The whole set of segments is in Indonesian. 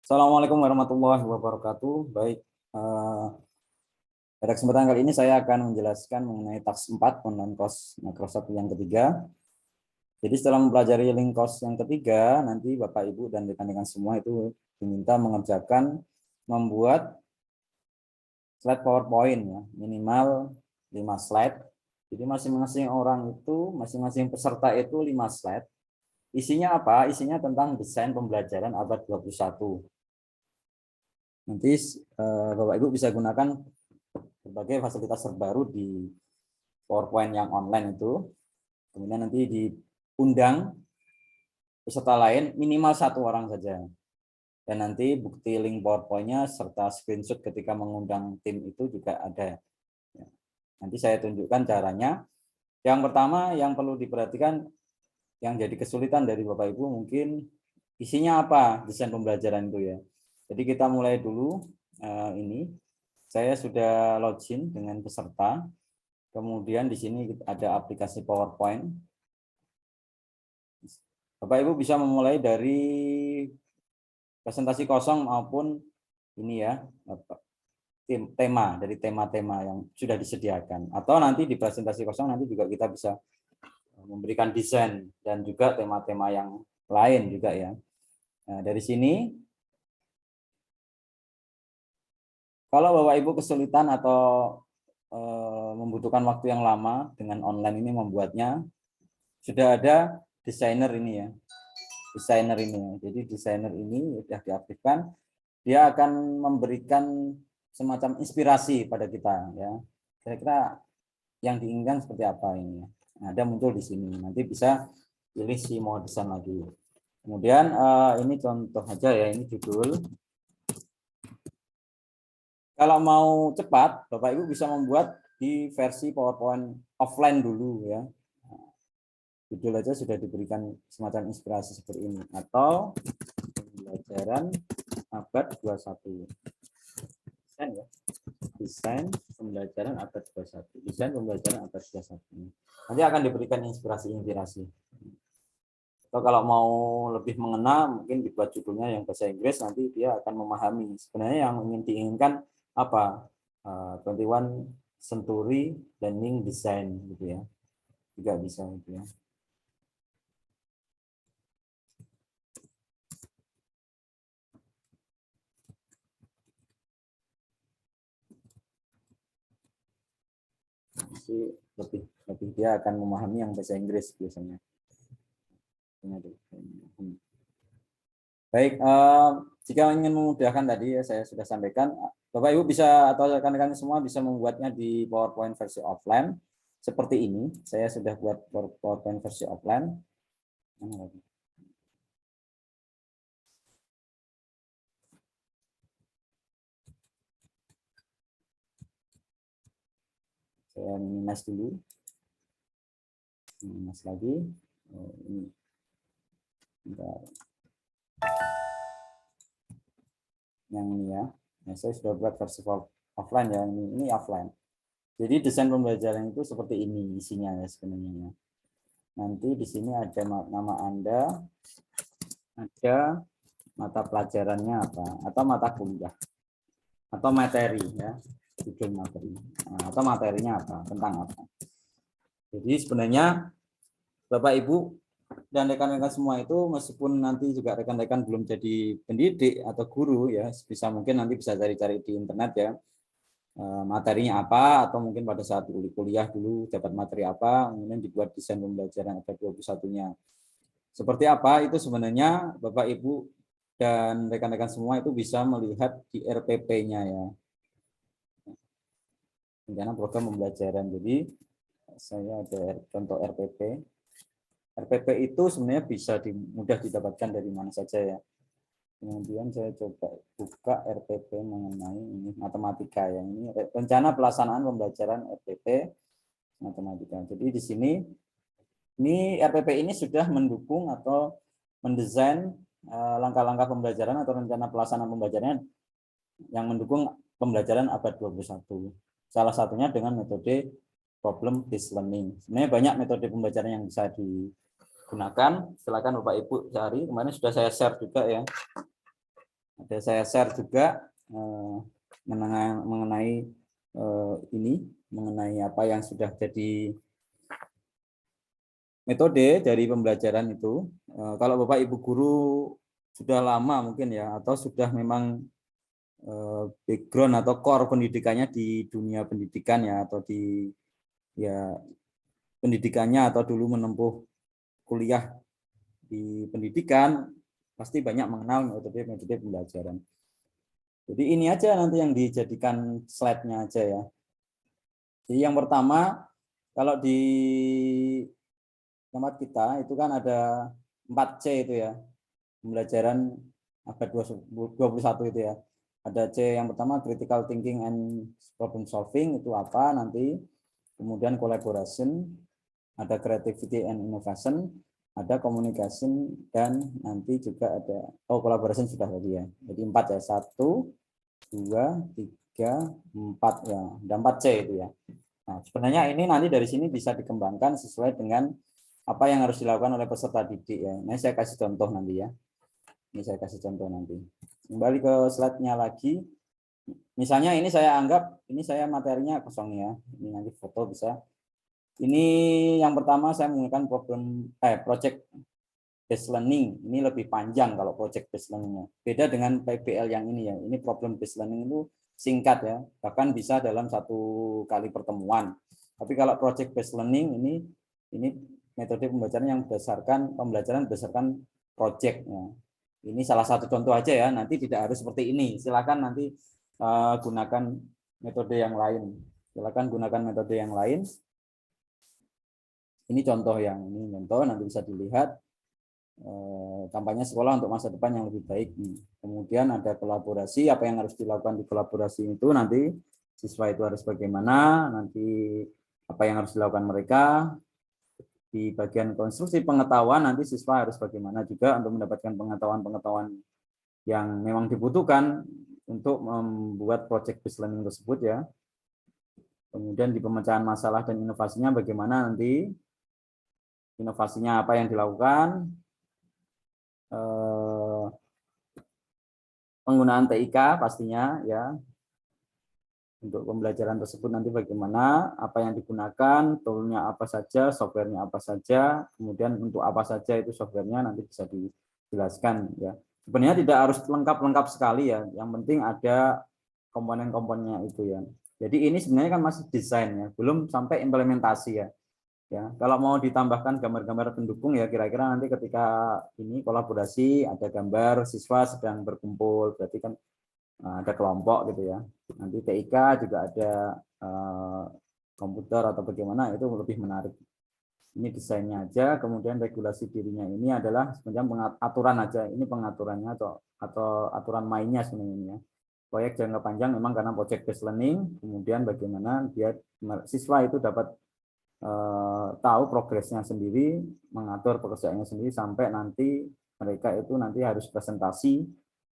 Assalamualaikum warahmatullahi wabarakatuh. Baik, pada kesempatan kali ini saya akan menjelaskan mengenai task 4 online course Microsoft yang ketiga. Jadi setelah mempelajari link course yang ketiga, nanti Bapak Ibu dan rekan-rekan semua itu diminta mengerjakan membuat slide PowerPoint ya, minimal 5 slide. Jadi masing-masing orang itu, masing-masing peserta itu 5 slide. Isinya apa? Isinya tentang desain pembelajaran abad 21. Nanti Bapak Ibu bisa gunakan berbagai fasilitas terbaru di PowerPoint yang online itu. Kemudian nanti diundang peserta lain minimal 1 orang saja. Dan nanti bukti link PowerPoint-nya serta screenshot ketika mengundang tim itu juga ada. Nanti saya tunjukkan caranya. Yang pertama yang perlu diperhatikan, yang jadi kesulitan dari Bapak Ibu mungkin isinya apa desain pembelajaran itu ya. Jadi kita mulai dulu. Ini saya sudah login dengan peserta. Kemudian di sini ada aplikasi PowerPoint. Bapak Ibu bisa memulai dari presentasi kosong maupun ini ya, dari tema-tema yang sudah disediakan. Atau nanti di presentasi kosong nanti juga kita bisa memberikan desain dan juga tema-tema yang lain juga ya. Nah, dari sini kalau Bapak Ibu kesulitan atau membutuhkan waktu yang lama dengan online ini membuatnya, sudah ada desainer ini ya. Desainer ini. Jadi desainer ini sudah diaktifkan, dia akan memberikan semacam inspirasi pada kita ya. Kira-kira yang diinginkan seperti apa ini ya. Nah, ada muncul di sini. Nanti bisa pilih si mau desain lagi. Kemudian ini contoh aja ya, ini judul. Kalau mau cepat, Bapak Ibu bisa membuat di versi PowerPoint offline dulu ya. Judul aja sudah diberikan semacam inspirasi seperti ini, atau pembelajaran abad 21. Desain ya. Desain pembelajaran abad 21. Desain pembelajaran abad 21. Nanti akan diberikan inspirasi-inspirasi. Atau kalau mau lebih mengena, mungkin dibuat judulnya yang bahasa Inggris, nanti dia akan memahami sebenarnya yang ingin diinginkan apa. 21 Century Learning Design gitu ya. Juga bisa gitu ya. Lebih dia akan memahami yang bahasa Inggris biasanya. Baik, jika ingin memudahkan tadi ya saya sudah sampaikan, Bapak Ibu bisa atau rekan-rekan semua bisa membuatnya di PowerPoint versi offline seperti ini. Saya sudah buat PowerPoint versi offline. Saya minimize dulu. Minimize lagi. Ini. Bentar. Yang ini ya. Nah, saya sudah buat versi offline ya. Ini offline. Jadi desain pembelajaran itu seperti ini isinya ya sebenarnya. Nanti di sini ada nama Anda, ada mata pelajarannya apa, atau mata kuliah, atau materi ya, judul materi, atau materinya apa, tentang apa. Jadi sebenarnya Bapak Ibu dan rekan-rekan semua itu meskipun nanti juga rekan-rekan belum jadi pendidik atau guru ya, bisa mungkin nanti bisa cari-cari di internet ya, materinya apa, atau mungkin pada saat kuliah dulu dapat materi apa, kemudian dibuat desain pembelajaran abad 21-nya. Seperti apa itu sebenarnya Bapak Ibu dan rekan-rekan semua itu bisa melihat di RPP-nya ya. Rencana program pembelajaran. Jadi saya ada contoh RPP. RPP itu sebenarnya bisa mudah didapatkan dari mana saja ya. Kemudian saya coba buka RPP mengenai ini matematika ya. Ini rencana pelaksanaan pembelajaran RPP matematika. Jadi di sini ini RPP ini sudah mendukung atau mendesain langkah-langkah pembelajaran atau rencana pelaksanaan pembelajaran yang mendukung pembelajaran abad 21. Salah satunya dengan metode problem based learning. Sebenarnya banyak metode pembelajaran yang bisa digunakan. Silakan Bapak Ibu cari. Kemarin sudah saya share juga ya. Ada saya share juga mengenai ini, mengenai apa yang sudah jadi metode dari pembelajaran itu. Kalau Bapak Ibu guru sudah lama mungkin ya, atau sudah memang background atau core pendidikannya di dunia pendidikan ya, atau di ya pendidikannya atau dulu menempuh kuliah di pendidikan, pasti banyak mengenal metode-metode pembelajaran. Jadi ini aja nanti yang dijadikan slide-nya aja ya. Jadi yang pertama, kalau di tempat kita itu kan ada 4C itu ya, pembelajaran abad 21 itu ya. Ada C yang pertama, critical thinking and problem solving, itu apa nanti. Kemudian collaboration, ada creativity and innovation, ada communication, dan nanti juga ada, collaboration sudah tadi ya. Jadi 4 ya, 1, 2, 3, 4 ya, ada 4C itu ya. Nah, sebenarnya ini nanti dari sini bisa dikembangkan sesuai dengan apa yang harus dilakukan oleh peserta didik ya. Ini saya kasih contoh nanti ya. Ini saya kasih contoh nanti. Kembali ke slide-nya lagi. Misalnya ini saya anggap, ini saya materinya kosong ya. Ini nanti foto bisa. Ini yang pertama saya menggunakan project based learning. Ini lebih panjang kalau project based learning-nya. Beda dengan PBL yang ini ya. Ini problem based learning itu singkat ya. Bahkan bisa dalam 1 kali pertemuan. Tapi kalau project based learning ini metode pembelajaran yang pembelajaran berdasarkan project ya. Ini salah satu contoh aja ya, nanti tidak harus seperti ini. Silakan nanti gunakan metode yang lain. Silakan gunakan metode yang lain. Ini contoh nanti bisa dilihat kampanye sekolah untuk masa depan yang lebih baik. Kemudian ada kolaborasi, apa yang harus dilakukan di kolaborasi itu nanti siswa itu harus bagaimana, nanti apa yang harus dilakukan mereka. Di bagian konstruksi pengetahuan nanti siswa harus bagaimana juga untuk mendapatkan pengetahuan-pengetahuan yang memang dibutuhkan untuk membuat project based learning tersebut ya. Kemudian di pemecahan masalah dan inovasinya bagaimana nanti, inovasinya apa yang dilakukan, penggunaan TIK pastinya ya. Untuk pembelajaran tersebut nanti bagaimana, apa yang digunakan, toolnya apa saja, softwarenya apa saja, kemudian untuk apa saja itu softwarenya nanti bisa dijelaskan ya. Sebenarnya tidak harus lengkap-lengkap sekali ya, yang penting ada komponen-komponennya itu ya. Jadi ini sebenarnya kan masih desain ya, belum sampai implementasi ya. Ya, kalau mau ditambahkan gambar-gambar pendukung ya kira-kira nanti ketika ini kolaborasi ada gambar siswa sedang berkumpul, berarti kan ada kelompok gitu ya. Nanti TIK juga ada komputer atau bagaimana, itu lebih menarik. Ini desainnya aja, kemudian regulasi dirinya ini adalah sebenarnya aturan aja. Ini pengaturannya atau aturan mainnya sebenarnya. Proyek jangka panjang memang karena project based learning, kemudian bagaimana dia siswa itu dapat tahu progresnya sendiri, mengatur pekerjaannya sendiri sampai nanti mereka itu nanti harus presentasi,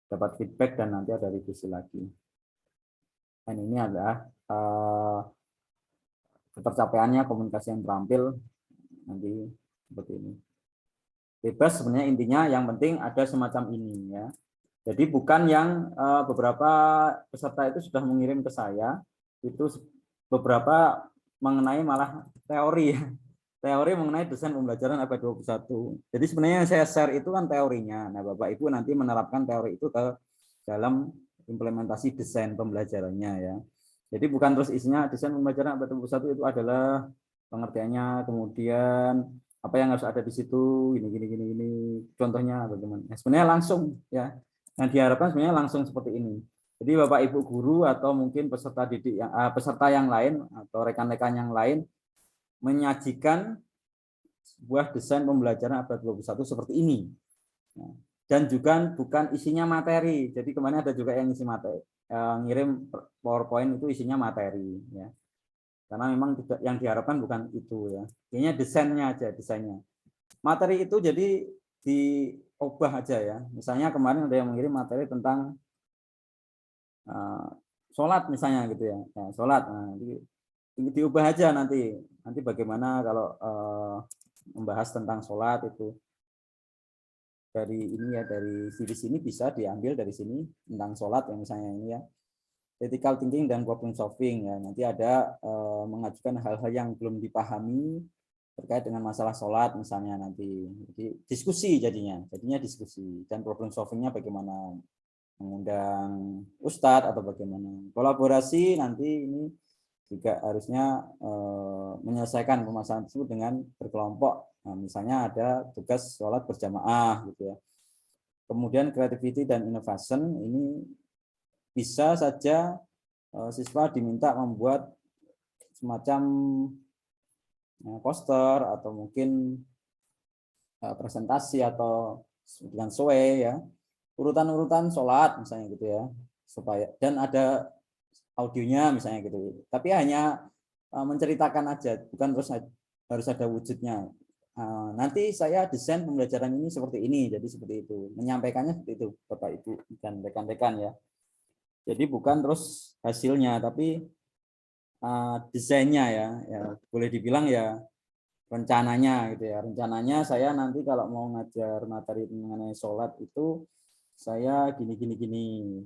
dapat feedback dan nanti ada revisi lagi. Dan ini adalah ketercapaiannya komunikasi yang terampil nanti seperti ini. Bebas sebenarnya intinya, yang penting ada semacam ini ya. Jadi bukan yang beberapa peserta itu sudah mengirim ke saya, itu beberapa mengenai malah teori ya. Teori mengenai desain pembelajaran abad 21. Jadi sebenarnya yang saya share itu kan teorinya. Nah, Bapak Ibu nanti menerapkan teori itu ke dalam implementasi desain pembelajarannya ya. Jadi bukan terus isinya desain pembelajaran abad 21 itu adalah pengertiannya, kemudian apa yang harus ada di situ, ini contohnya bagaimana. Nah, sebenarnya langsung ya. Yang diharapkan sebenarnya langsung seperti ini. Jadi Bapak Ibu guru atau mungkin peserta didik peserta yang lain atau rekan-rekan yang lain menyajikan sebuah desain pembelajaran abad 21 seperti ini. Dan juga bukan isinya materi. Jadi kemarin ada juga yang isi materi, ngirim PowerPoint itu isinya materi ya. Karena memang yang diharapkan bukan itu ya. Kayaknya desainnya aja, desainnya. Materi itu jadi diubah aja ya. Misalnya kemarin ada yang mengirim materi tentang sholat misalnya gitu ya. Nah, sholat. Nah, diubah aja nanti bagaimana kalau membahas tentang sholat itu dari ini ya, dari sini bisa diambil dari sini tentang sholat yang misalnya ini ya, critical thinking dan problem solving ya. Nanti ada mengajukan hal-hal yang belum dipahami terkait dengan masalah sholat misalnya nanti. Jadi diskusi jadinya diskusi, dan problem solvingnya bagaimana, mengundang ustadz atau bagaimana. Kolaborasi nanti ini juga harusnya menyelesaikan permasalahan tersebut dengan berkelompok. Nah, misalnya ada tugas sholat berjamaah gitu ya. Kemudian creativity dan innovation ini bisa saja siswa diminta membuat semacam poster atau mungkin presentasi atau dengan sesuai ya, urutan-urutan sholat misalnya gitu ya, supaya dan ada audionya misalnya gitu, tapi hanya menceritakan aja, bukan terus harus ada wujudnya. Nanti saya desain pembelajaran ini seperti ini, jadi seperti itu, menyampaikannya seperti itu Bapak Ibu dan rekan-rekan ya. Jadi bukan terus hasilnya, tapi desainnya ya, boleh dibilang ya rencananya gitu ya. Rencananya saya nanti kalau mau ngajar materi mengenai sholat itu saya gini,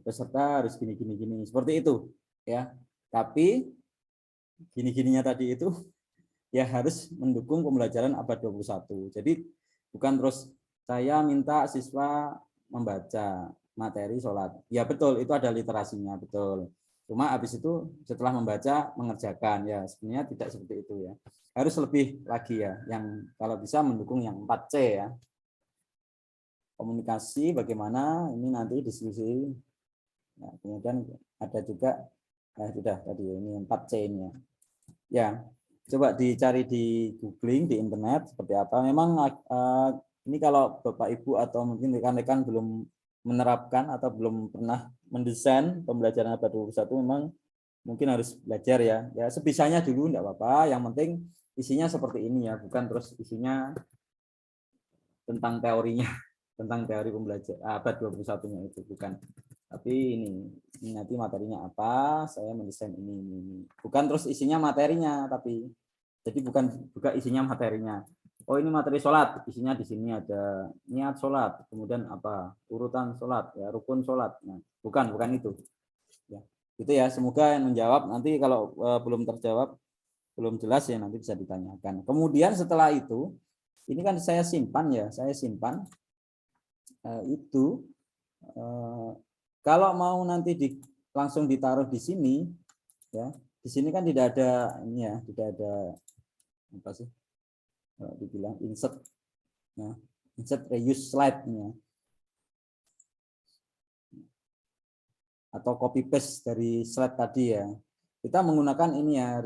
peserta harus gini, seperti itu ya. Tapi gini-gininya tadi itu ya harus mendukung pembelajaran abad 21. Jadi bukan terus saya minta siswa membaca materi sholat. Ya betul, itu ada literasinya, betul. Cuma habis itu setelah membaca mengerjakan, ya sebenarnya tidak seperti itu ya. Harus lebih lagi ya, yang kalau bisa mendukung yang 4C ya. Komunikasi bagaimana, ini nanti diskusi. Nah, kemudian ada juga, sudah tadi ini 4C ini ya. Ya, coba dicari di googling di internet seperti apa. Memang ini kalau Bapak Ibu atau mungkin rekan-rekan belum menerapkan atau belum pernah mendesain pembelajaran abad 21, memang mungkin harus belajar ya. Ya sebisanya dulu enggak apa-apa, yang penting isinya seperti ini ya, bukan terus isinya tentang teorinya, tentang teori pembelajaran abad 21-nya itu, bukan. Tapi ini nanti materinya apa, saya mendesain ini. Bukan terus isinya materinya, tapi jadi bukan juga isinya materinya. Oh ini materi sholat, isinya di sini ada niat sholat, kemudian apa, urutan sholat, ya rukun sholat. Nah, bukan itu. Ya, itu ya. Semoga yang menjawab. Nanti kalau belum terjawab, belum jelas ya nanti bisa ditanyakan. Kemudian setelah itu, ini kan saya simpan ya, itu. Kalau mau nanti langsung ditaruh di sini, ya di sini kan tidak ada ini ya, tidak ada apa sih? Dibilang insert, ya, insert reuse slide ya. Atau copy paste dari slide tadi ya. Kita menggunakan ini ya,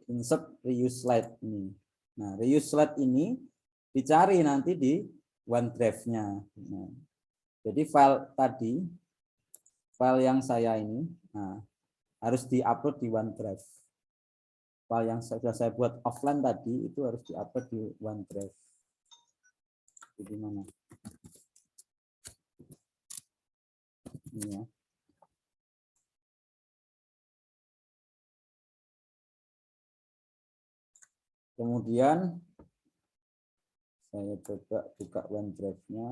insert reuse slide ini. Nah, reuse slide ini dicari nanti di OneDrive-nya. Nah, jadi file yang saya ini, nah, harus diupload di OneDrive. File yang sudah saya buat offline tadi itu harus diupload di OneDrive. Gimana? Ini ya. Kemudian saya coba buka OneDrive-nya.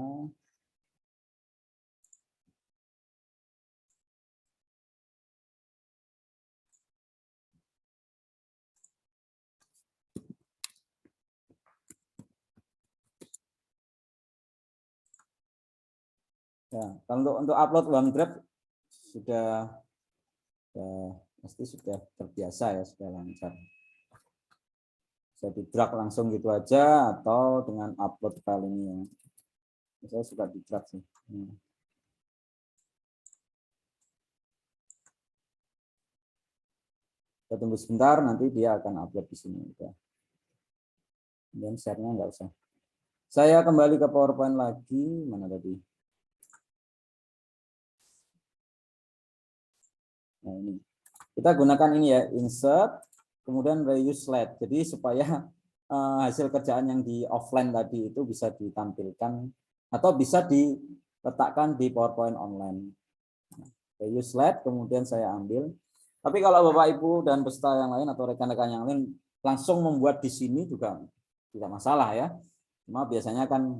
Ya, kalau untuk upload OneDrive sudah pasti sudah terbiasa ya, sudah lancar. Bisa di drag langsung gitu aja atau dengan upload file ini ya. Saya suka di drag sih. Kita tunggu sebentar, nanti dia akan upload di sini. Dan share-nya nggak usah. Saya kembali ke PowerPoint lagi, mana tadi? Nah ini, kita gunakan ini ya, insert, kemudian reuse slide. Jadi supaya hasil kerjaan yang di offline tadi itu bisa ditampilkan atau bisa diletakkan di PowerPoint online. Reuse slide, kemudian saya ambil. Tapi kalau Bapak Ibu dan peserta yang lain atau rekan-rekan yang lain langsung membuat di sini juga tidak masalah ya. Cuma biasanya kan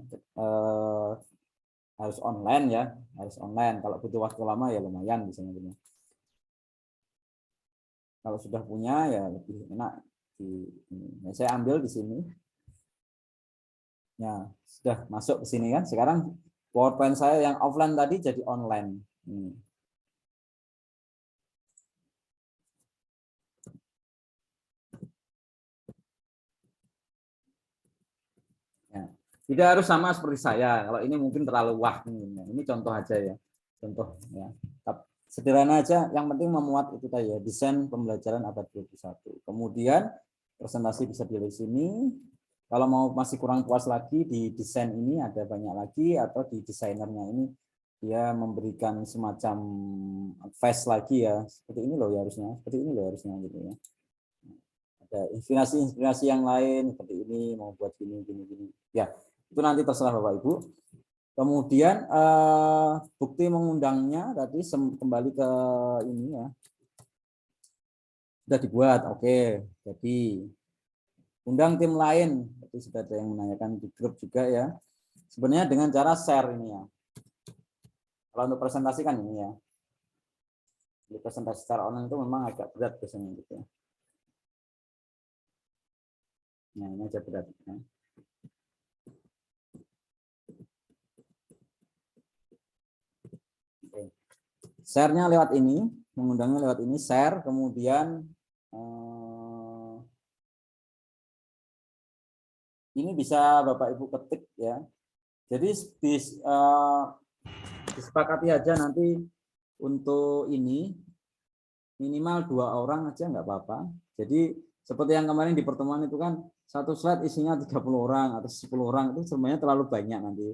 harus online ya, harus online. Kalau butuh waktu lama ya lumayan bisa punya. Kalau sudah punya ya lebih enak di ini. Nah, saya ambil di sini. Ya, sudah masuk ke sini kan. Sekarang PowerPoint saya yang offline tadi jadi online. Ya. Tidak harus sama seperti saya. Kalau ini mungkin terlalu wah. Ini contoh aja ya. Contoh ya. Sederhana aja, yang penting memuat itu tadi ya, desain pembelajaran abad 21. Kemudian presentasi bisa dilihat di sini. Kalau mau masih kurang puas lagi di desain ini ada banyak lagi, atau di desainernya ini dia memberikan semacam face lagi ya. Seperti ini loh ya harusnya, seperti ini loh harusnya gitu ya. Ada inspirasi-inspirasi yang lain seperti ini, mau buat gini gini gini. Ya, itu nanti terserah Bapak Ibu. Kemudian bukti mengundangnya tadi kembali ke ini ya. Sudah dibuat, oke. Jadi undang tim lain. Tadi sudah ada yang menanyakan di grup juga ya. Sebenarnya dengan cara share ini ya. Kalau untuk presentasi kan ini ya. Di presentasi secara online itu memang agak berat biasanya gitu ya. Nah, ini aja berat. Ya. Oke. Share-nya lewat ini, mengundangnya lewat ini, share, kemudian ini bisa Bapak Ibu ketik ya. Jadi disepakati aja nanti untuk ini minimal 2 orang aja nggak apa-apa. Jadi seperti yang kemarin di pertemuan itu kan satu slide isinya 30 orang atau 10 orang itu sebenarnya terlalu banyak nanti.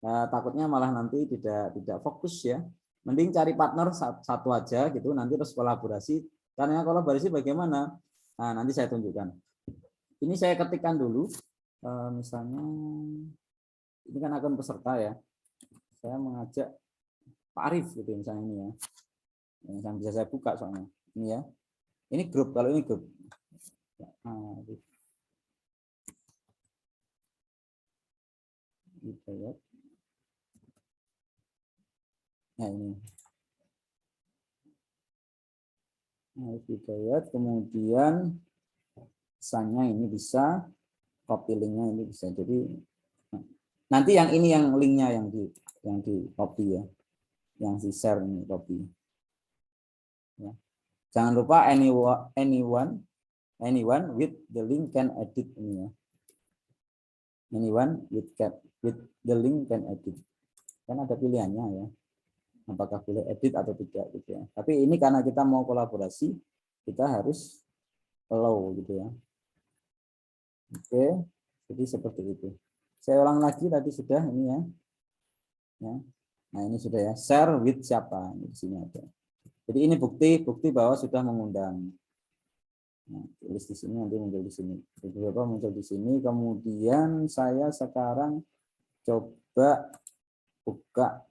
Takutnya malah nanti tidak fokus ya. Mending cari partner satu aja gitu, nanti terus kolaborasi. Karena kolaborasi bagaimana? Nah, nanti saya tunjukkan. Ini saya ketikkan dulu. Misalnya ini kan akun peserta ya. Saya mengajak Pak Arif gitu misalnya ini ya. Yang bisa saya buka soalnya. Ini ya. Ini grup, kalau ini grup. Gitu ya. Nah ini. Nah, Hidayat, kemudian pesannya ini bisa, copy linknya ini bisa. Jadi nanti yang ini yang linknya yang di copy ya, yang di share ini copy. Ya. Jangan lupa anyone with the link can edit ini ya. Anyone with the link can edit. Kan ada pilihannya ya. Apakah boleh edit atau tidak gitu ya. Tapi ini karena kita mau kolaborasi, kita harus allow gitu ya. Oke, jadi seperti itu. Saya ulang lagi tadi sudah ini ya. Nah ini sudah ya. Share with siapa? Di sini ada. Jadi ini bukti bahwa sudah mengundang. Nah, tulis di sini nanti muncul di sini. Beberapa muncul di sini. Kemudian saya sekarang coba buka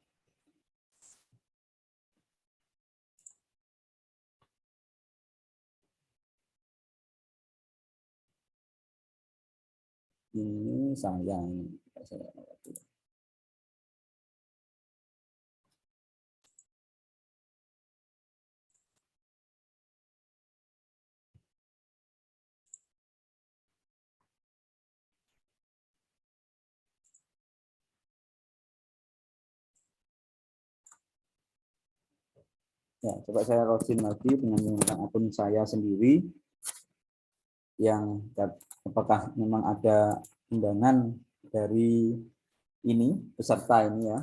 ini saya ini. Ya, coba saya login lagi dengan menggunakan akun saya sendiri yang apakah memang ada undangan dari ini peserta ini ya.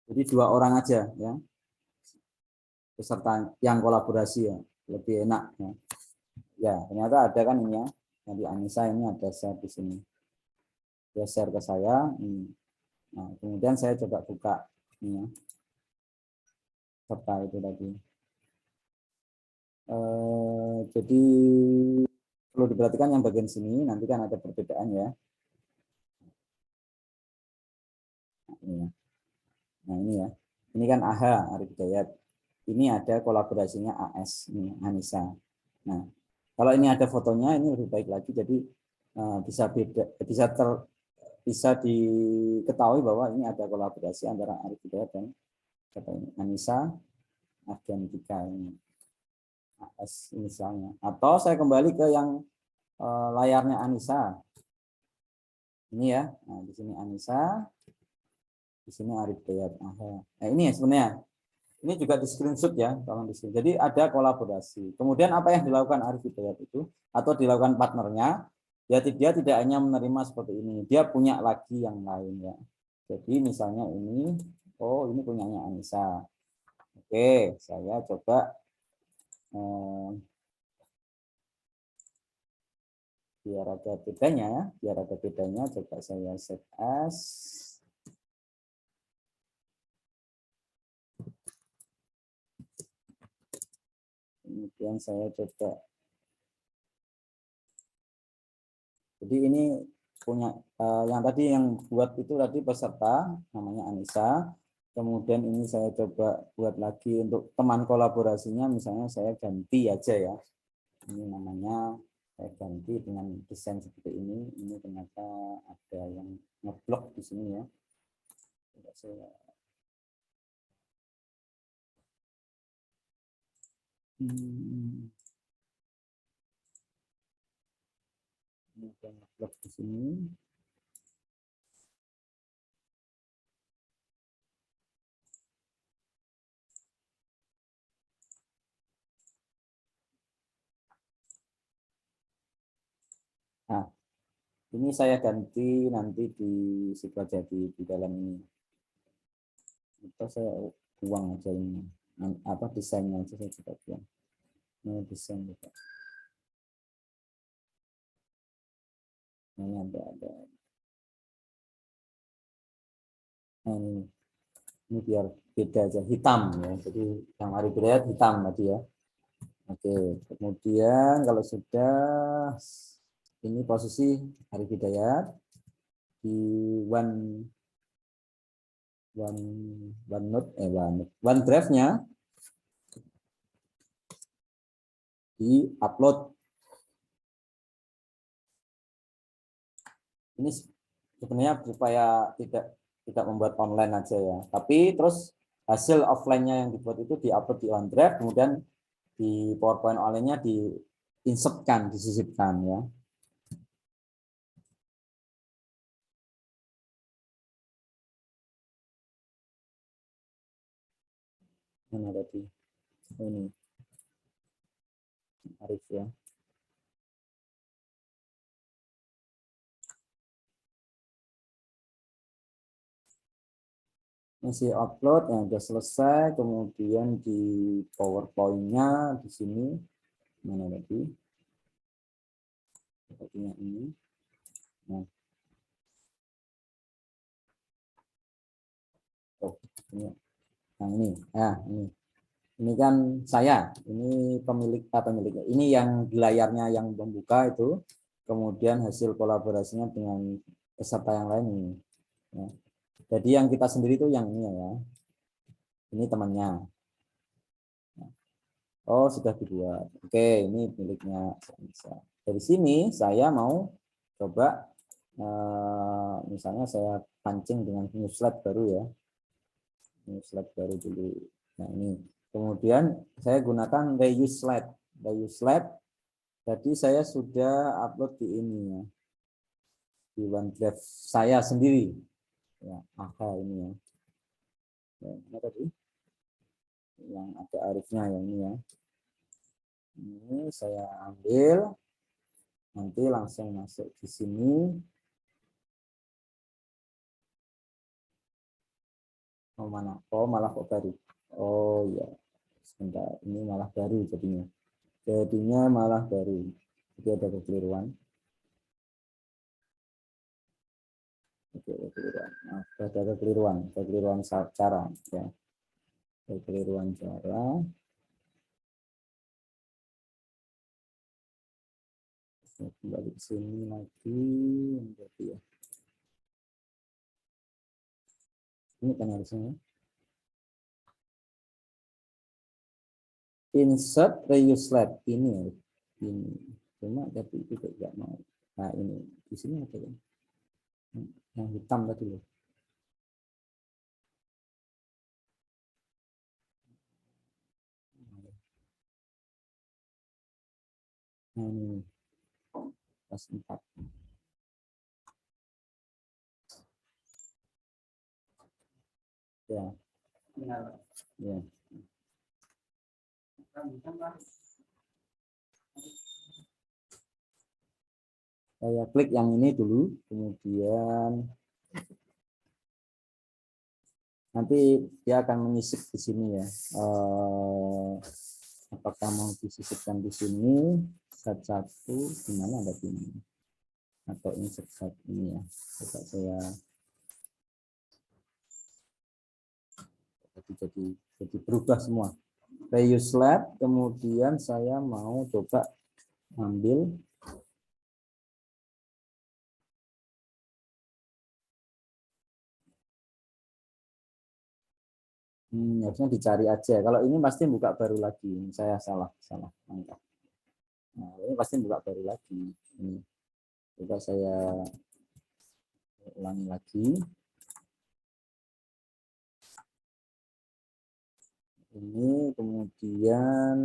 Jadi 2 orang aja ya peserta yang kolaborasi ya, lebih enak ya. Ya, ternyata ada kan ini ya. Nanti Anissa ini ada share di sini. Dia share ke saya. Nah, kemudian saya coba buka ini ya. Serta itu tadi. Jadi perlu diperhatikan yang bagian sini, nanti kan ada perbedaan ya. Nah ini ya. Ini kan AHA, Arif Hidayat. Ini ada kolaborasinya AS, ini Anissa. Nah, Kalau ini ada fotonya ini lebih baik lagi, jadi bisa beda, bisa diketahui bahwa ini ada kolaborasi antara Arif Hidayat dan Anissa Argentika ini AS misalnya. Atau saya kembali ke yang layarnya Anissa. Ini ya. Nah, di sini Anissa, di sini Arif Hidayat. Nah, ini ya sebenarnya. Ini juga di screenshot ya, tolong di screenshot. Jadi ada kolaborasi. Kemudian apa yang dilakukan Arif Hidayat itu atau dilakukan partnernya? Ya dia tidak hanya menerima seperti ini, dia punya lagi yang lain ya. Jadi misalnya ini, oh ini punyanya Anissa. Oke, saya coba biar ada bedanya, coba saya set as. Kemudian saya coba. Jadi ini punya yang tadi yang buat itu tadi peserta namanya Anissa. Kemudian ini saya coba buat lagi untuk teman kolaborasinya, misalnya saya ganti aja ya. Ini namanya saya ganti dengan desain seperti ini. Ini ternyata ada yang ngeblok di sini ya. Saya ini ada ngeblok di sini. Nah, ini saya ganti nanti di Sukajadi di dalam ini. Atau saya buang aja ini. Apa desainnya aja saya coba buang. Ini desain juga. Ini ada. Nah, ini biar beda aja, hitam ya. Jadi yang Arif Hidayat hitam tadi ya. Oke, kemudian kalau sudah ini posisi Arif Hidayat di OneDrive-nya di upload. Ini sebenarnya supaya tidak membuat online aja ya. Tapi terus hasil offline-nya yang dibuat itu diupload di OneDrive, kemudian di PowerPoint online-nya diinsertkan, disisipkan ya. Mana tadi? Ini Arif ya. Masih upload yang sudah selesai, kemudian di PowerPoint-nya di sini mana tadi? Sepertinya ini. Nah, oh, ini. Nah ini, ini kan saya, ini pemiliknya. Ini yang di layarnya yang membuka itu, kemudian hasil kolaborasinya dengan peserta yang lain ini. Ya. Jadi yang kita sendiri itu yang ini ya. Ini temannya. Oh, sudah dibuat. Oke, ini miliknya. Dari sini saya mau coba misalnya saya pancing dengan new slide baru ya. New slide baru dulu. Nah, ini. Kemudian saya gunakan reuse slide. Reuse slide. Jadi saya sudah upload di ini ya. Di OneDrive saya sendiri. Ya, ini ya. Ini tadi yang ada Arifnya yang ini ya. Ini saya ambil, nanti langsung masuk di sini. Oh mana? Oh malah kok baru. Oh ya, sebentar. Ini malah baru jadinya. Jadinya malah baru. Jadi ada kekeliruan. Oke, kekeliruan. Nah, ada kekeliruan cara. Ya. Kekeliruan cara. Kembali ke sini lagi. Berarti ya. Ini kan harusnya. Insert reuse slide ini. ini. Cuma tapi juga nggak mau. Nah ini di sini ada yang hitam tadi loh. Nah ini kelas 4. Ya. Ya. Saya klik yang ini dulu, kemudian nanti dia akan menyisip di sini ya. Apakah mau disisipkan di sini satu di mana ada ini atau insert satu ini ya. Coba saya jadi berubah semua. Reuse lab, kemudian saya mau coba ambil harusnya dicari aja. Kalau ini pasti buka baru lagi. Saya salah. Mantap. Nah, ini pasti buka baru lagi. Ini. Coba saya ulangi lagi. Ini kemudian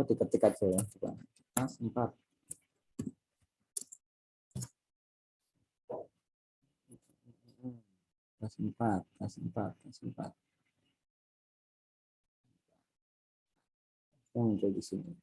diketik aja ya. Coba. Kelas 4. Kelas 4. Yang muncul di sini.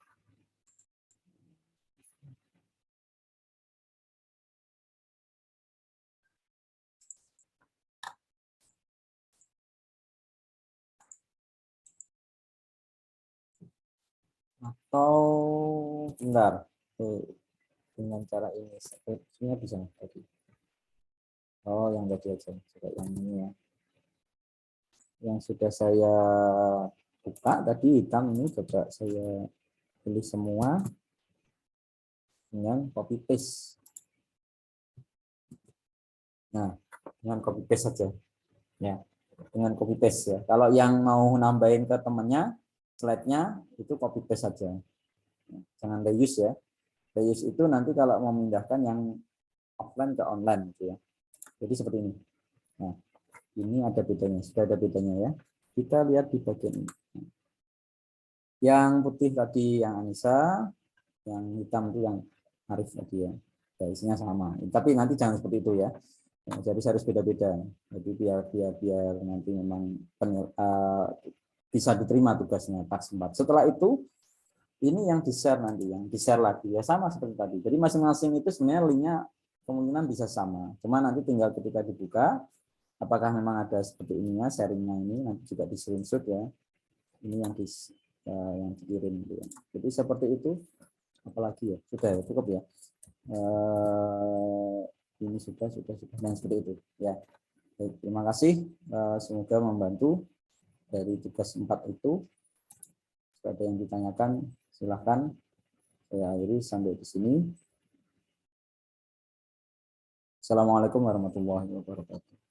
Atau bentar, dengan cara ini sebenarnya bisa tadi. Oh, yang tadi aja, coba yang ini ya. Yang sudah saya buka tadi hitam ini coba saya pilih semua dengan copy paste. Nah, dengan copy paste saja. Ya, dengan copy paste ya. Kalau yang mau nambahin ke temannya slide-nya itu copy paste saja. Jangan reuse ya. Reuse itu nanti kalau mau memindahkan yang offline ke online gitu ya. Jadi seperti ini. Nah, ini ada bedanya, sudah ada bedanya ya. Kita lihat di bagian ini. Yang putih tadi yang Anissa, yang hitam itu yang Arif tadi ya. Ya, isinya sama. Tapi nanti jangan seperti itu ya. Jadi harus beda-beda. Jadi biar nanti memang bisa diterima tugasnya taks 4. Setelah itu ini yang di-share nanti, yang di-share lagi ya sama seperti tadi. Jadi masing-masing itu sebenarnya linknya kemungkinan bisa sama. Cuma nanti tinggal ketika dibuka apakah memang ada seperti ininya sharingnya ini nanti juga di screenshot ya. Ini yang dikirim gitu ya. Jadi seperti itu. Apalagi ya sudah ya, cukup ya. Ini sudah dan seperti itu ya. Baik, terima kasih. Semoga membantu dari tugas 4 itu. Jika ada yang ditanyakan silahkan. Saya akhiri sampai di sini. Assalamualaikum warahmatullahi wabarakatuh.